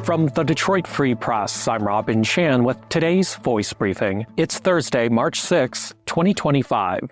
From the Detroit Free Press, I'm Robin Chan with today's Voice Briefing. It's Thursday, March 6, 2025.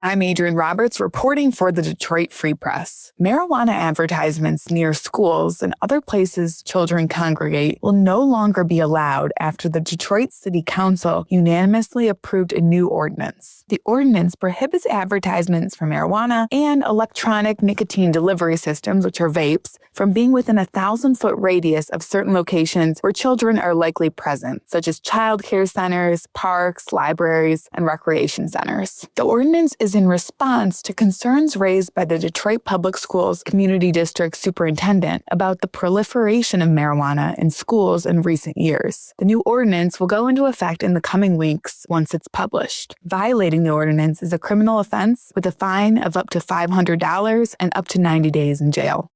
I'm Adrienne Roberts reporting for the Detroit Free Press. Marijuana advertisements near schools and other places children congregate will no longer be allowed after the Detroit City Council unanimously approved a new ordinance. The ordinance prohibits advertisements for marijuana and electronic nicotine delivery systems, which are vapes, from being within a 1,000-foot radius of certain locations where children are likely present, such as child care centers, parks, libraries, and recreation centers. The ordinance is in response to concerns raised by the Detroit Public Schools Community District Superintendent about the proliferation of marijuana in schools in recent years. The new ordinance will go into effect in the coming weeks once it's published. Violating the ordinance is a criminal offense with a fine of up to $500 and up to 90 days in jail.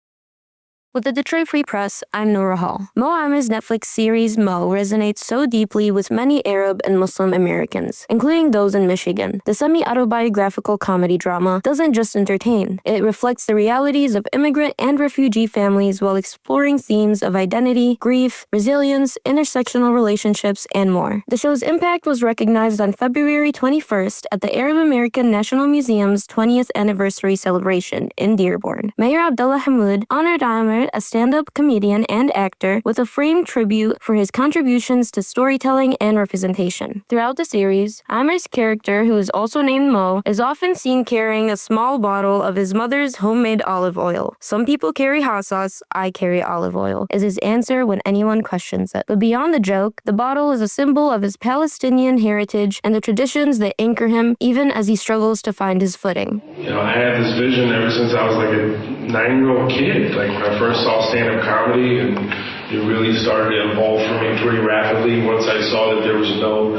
With the Detroit Free Press, I'm Noura Hall. Mo Amer's Netflix series Mo resonates so deeply with many Arab and Muslim Americans, including those in Michigan. The semi-autobiographical comedy drama doesn't just entertain. It reflects the realities of immigrant and refugee families while exploring themes of identity, grief, resilience, intersectional relationships, and more. The show's impact was recognized on February 21st at the Arab American National Museum's 20th anniversary celebration in Dearborn. Mayor Abdullah Hammoud honored Amer, a stand-up comedian and actor, with a framed tribute for his contributions to storytelling and representation. Throughout the series, Amer's character, who is also named Mo, is often seen carrying a small bottle of his mother's homemade olive oil. Some people carry hot sauce, I carry olive oil, is his answer when anyone questions it. But beyond the joke, the bottle is a symbol of his Palestinian heritage and the traditions that anchor him even as he struggles to find his footing. I had this vision ever since I was like a 9-year-old kid. Like when I first saw stand-up comedy, and it really started to evolve for me pretty rapidly once I saw that there was no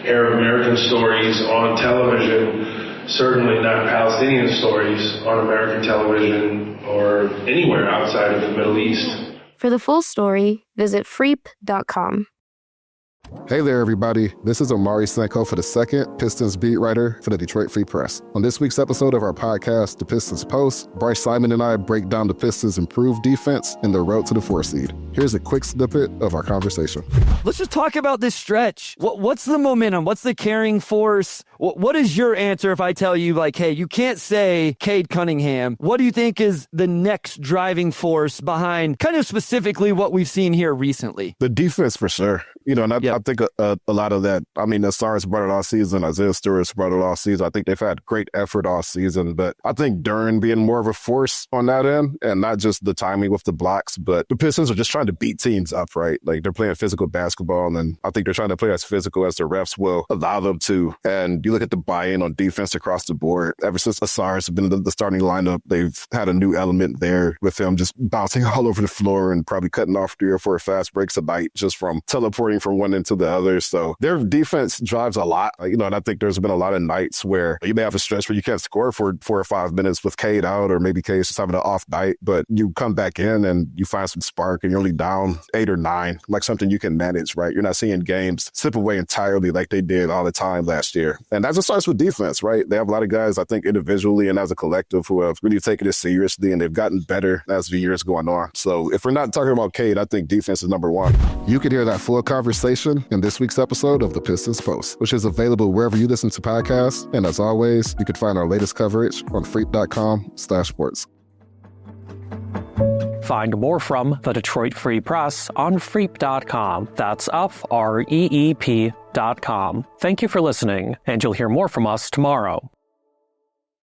Arab American stories on television, certainly not Palestinian stories on American television or anywhere outside of the Middle East. For the full story, visit freep.com. Hey there, everybody. This is Omari Sanko for the second Pistons beat writer for the Detroit Free Press. On this week's episode of our podcast, The Pistons Post, Bryce Simon and I break down the Pistons' improved defense and their road to the 4 seed. Here's a quick snippet of our conversation. Let's just talk about this stretch. What's the momentum? What's the carrying force? What is your answer if I tell you, like, hey, you can't say Cade Cunningham? What do you think is the next driving force behind kind of specifically what we've seen here recently? The defense, for sure. And I think a lot of that, Asar's brought it all season, Isaiah Stewart's brought it all season. I think they've had great effort all season, but I think Duren being more of a force on that end, and not just the timing with the blocks, but the Pistons are just trying to beat teams up, right? Like they're playing physical basketball, and I think they're trying to play as physical as the refs will allow them to. And you look at the buy-in on defense across the board. Ever since Asar's been the starting lineup, they've had a new element there with him just bouncing all over the floor and probably cutting off 3 or 4 fast breaks a night just from teleporting from one end to the other. So their defense drives a lot, and I think there's been a lot of nights where you may have a stretch where you can't score for 4 or 5 minutes with Cade out, or maybe Cade's just having an off night, but you come back in and you find some spark and you're only down 8 or 9, like something you can manage, right? You're not seeing games slip away entirely like they did all the time last year. And that just starts with defense, right? They have a lot of guys, I think, individually and as a collective who have really taken it seriously, and they've gotten better as the years going on. So if we're not talking about Cade, I think defense is number 1. You can hear that full conversation in this week's episode of The Pistons Post, which is available wherever you listen to podcasts. And as always, you can find our latest coverage on freep.com/sports. Find more from the Detroit Free Press on freep.com. That's FREEP.com. Thank you for listening, and you'll hear more from us tomorrow.